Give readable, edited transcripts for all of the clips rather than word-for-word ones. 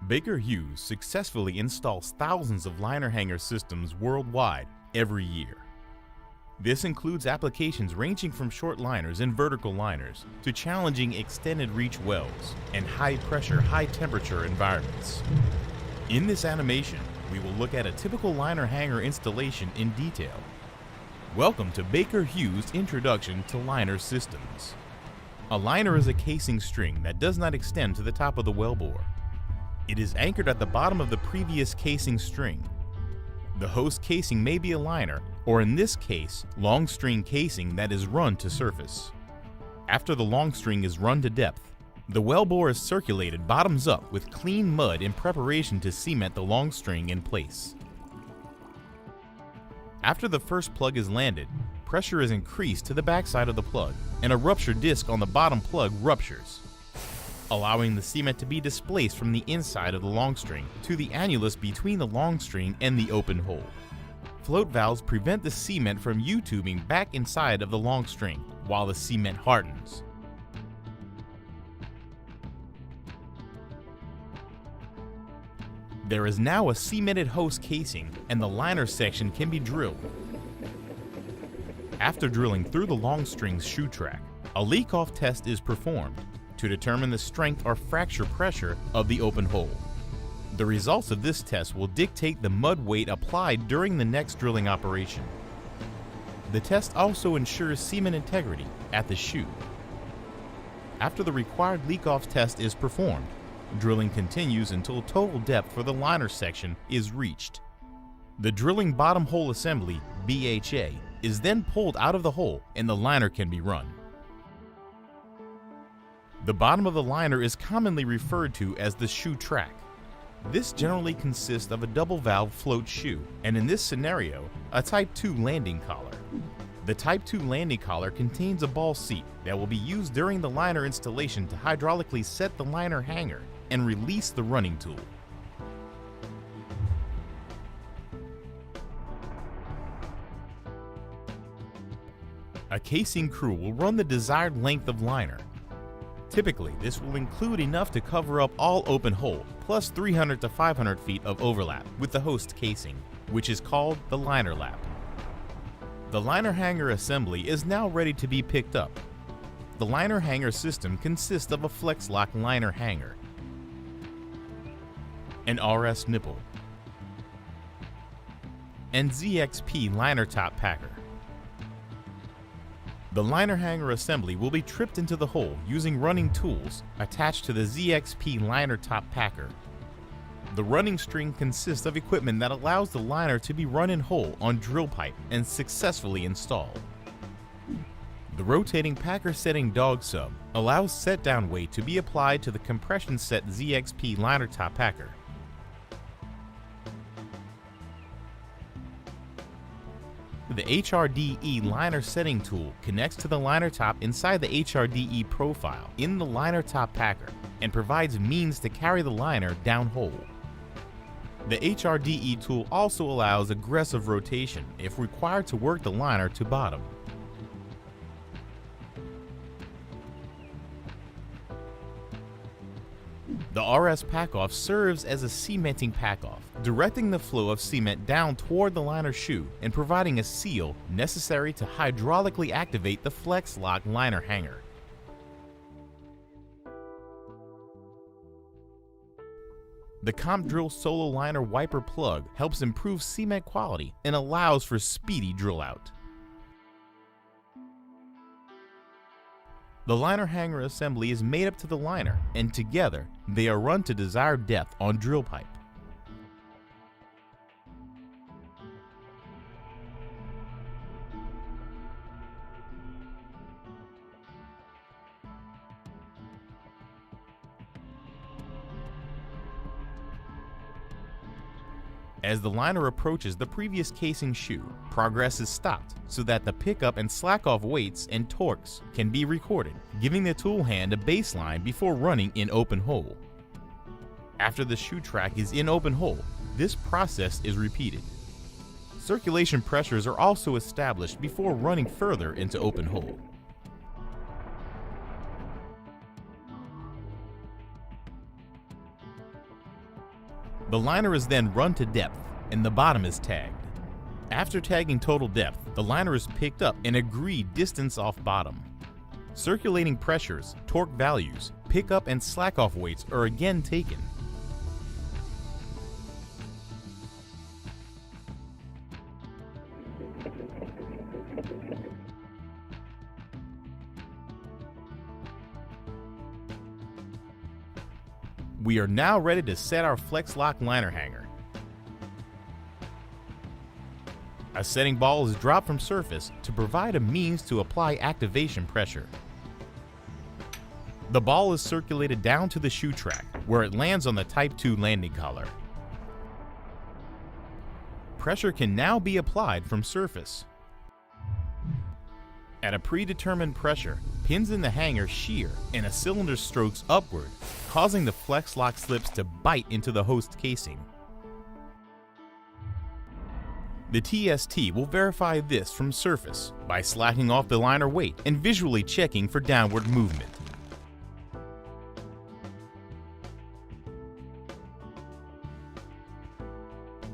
Baker Hughes successfully installs thousands of liner hanger systems worldwide every year. This includes applications ranging from short liners and vertical liners to challenging extended reach wells and high-pressure, high-temperature environments. In this animation, we will look at a typical liner hanger installation in detail. Welcome to Baker Hughes' Introduction to Liner Systems. A liner is a casing string that does not extend to the top of the wellbore. It is anchored at the bottom of the previous casing string. The host casing may be a liner, or in this case, long string casing that is run to surface. After the long string is run to depth, the wellbore is circulated bottoms up with clean mud in preparation to cement the long string in place. After the first plug is landed, pressure is increased to the backside of the plug, and a rupture disc on the bottom plug ruptures, allowing the cement to be displaced from the inside of the long string to the annulus between the long string and the open hole. Float valves prevent the cement from U-tubing back inside of the long string while the cement hardens. There is now a cemented host casing and the liner section can be drilled. After drilling through the long string's shoe track, a leak-off test is performed to determine the strength or fracture pressure of the open hole. The results of this test will dictate the mud weight applied during the next drilling operation. The test also ensures cement integrity at the shoe. After the required leak-off test is performed, drilling continues until total depth for the liner section is reached. The drilling bottom hole assembly, BHA, is then pulled out of the hole and the liner can be run. The bottom of the liner is commonly referred to as the shoe track. This generally consists of a double valve float shoe, and in this scenario, a Type 2 landing collar. The Type 2 landing collar contains a ball seat that will be used during the liner installation to hydraulically set the liner hanger and release the running tool. A casing crew will run the desired length of liner. Typically, this will include enough to cover up all open hole, plus 300 to 500 feet of overlap with the host casing, which is called the liner lap. The liner hanger assembly is now ready to be picked up. The liner hanger system consists of a flex lock liner hanger, an RS nipple, and ZXP liner top packer. The liner hanger assembly will be tripped into the hole using running tools attached to the ZXP liner top packer. The running string consists of equipment that allows the liner to be run in hole on drill pipe and successfully installed. The rotating packer setting dog sub allows set down weight to be applied to the compression set ZXP liner top packer. The HRDE liner setting tool connects to the liner top inside the HRDE profile in the liner top packer and provides means to carry the liner down hole. The HRDE tool also allows aggressive rotation if required to work the liner to bottom. The RS packoff serves as a cementing packoff, directing the flow of cement down toward the liner shoe and providing a seal necessary to hydraulically activate the flex lock liner hanger. The Comp Drill Solo Liner Wiper plug helps improve cement quality and allows for speedy drill out. The liner hanger assembly is made up to the liner, and together, they are run to desired depth on drill pipe. As the liner approaches the previous casing shoe, progress is stopped so that the pickup and slack-off weights and torques can be recorded, giving the tool hand a baseline before running in open hole. After the shoe track is in open hole, this process is repeated. Circulation pressures are also established before running further into open hole. The liner is then run to depth and the bottom is tagged. After tagging total depth, the liner is picked up and agreed distance off bottom. Circulating pressures, torque values, pickup and slack off weights are again taken. We are now ready to set our flex lock liner hanger. A setting ball is dropped from surface to provide a means to apply activation pressure. The ball is circulated down to the shoe track, where it lands on the Type 2 landing collar. Pressure can now be applied from surface. At a predetermined pressure, pins in the hanger shear and a cylinder strokes upward, causing the flex lock slips to bite into the host casing. The TST will verify this from surface by slacking off the liner weight and visually checking for downward movement.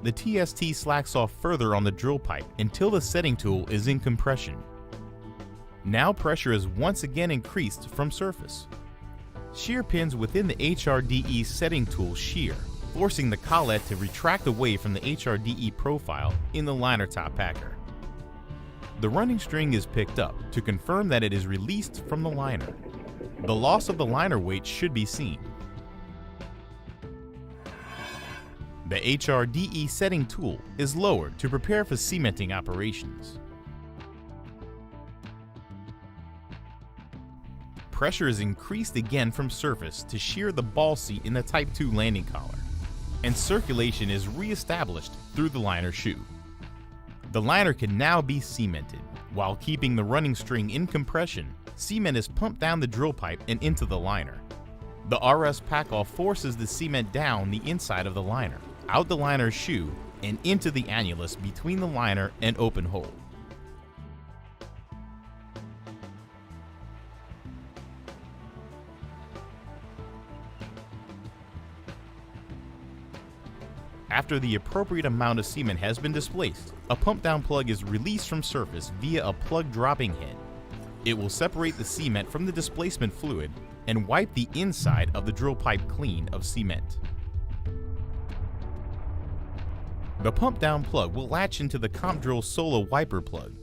The TST slacks off further on the drill pipe until the setting tool is in compression. Now pressure is once again increased from surface. Shear pins within the HRDE setting tool shear, forcing the collet to retract away from the HRDE profile in the liner top packer. The running string is picked up to confirm that it is released from the liner. The loss of the liner weight should be seen. The HRDE setting tool is lowered to prepare for cementing operations. Pressure is increased again from surface to shear the ball seat in the Type 2 landing collar, and circulation is re-established through the liner shoe. The liner can now be cemented. While keeping the running string in compression, cement is pumped down the drill pipe and into the liner. The RS pack-off forces the cement down the inside of the liner, out the liner shoe, and into the annulus between the liner and open hole. After the appropriate amount of cement has been displaced, a pump down plug is released from surface via a plug dropping head. It will separate the cement from the displacement fluid and wipe the inside of the drill pipe clean of cement. The pump down plug will latch into the comp drill solo wiper plug.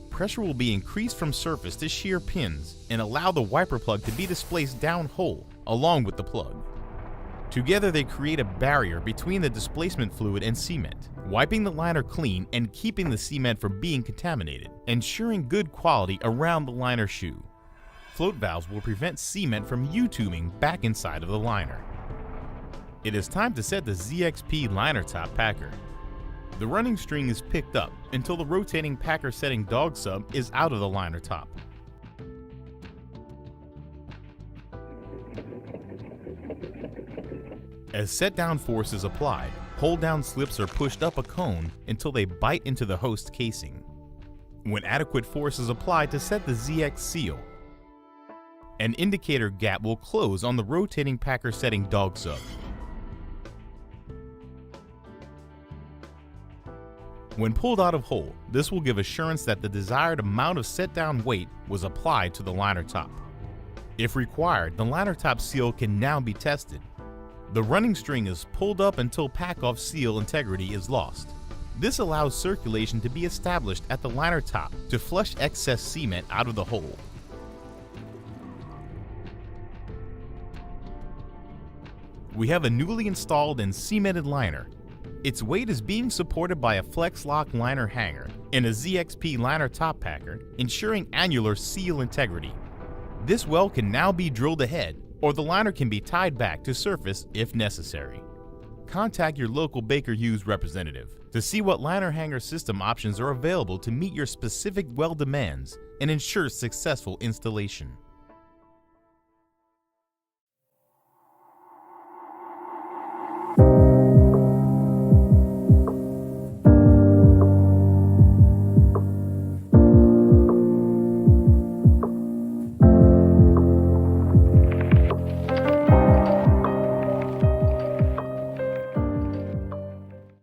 Pressure will be increased from surface to shear pins and allow the wiper plug to be displaced down hole along with the plug. Together they create a barrier between the displacement fluid and cement, wiping the liner clean and keeping the cement from being contaminated, ensuring good quality around the liner shoe. Float valves will prevent cement from U-tubing back inside of the liner. It is time to set the ZXP liner top packer. The running string is picked up until the rotating packer setting dog sub is out of the liner top. As set-down force is applied, hold-down slips are pushed up a cone until they bite into the host casing. When adequate force is applied to set the ZX seal, an indicator gap will close on the rotating packer setting dog sub. When pulled out of hole, this will give assurance that the desired amount of set-down weight was applied to the liner top. If required, the liner top seal can now be tested. The running string is pulled up until pack-off seal integrity is lost. This allows circulation to be established at the liner top to flush excess cement out of the hole. We have a newly installed and cemented liner. Its weight is being supported by a flex lock liner hanger and a ZXP liner top packer, ensuring annular seal integrity. This well can now be drilled ahead, or the liner can be tied back to surface if necessary. Contact your local Baker Hughes representative to see what liner hanger system options are available to meet your specific well demands and ensure successful installation.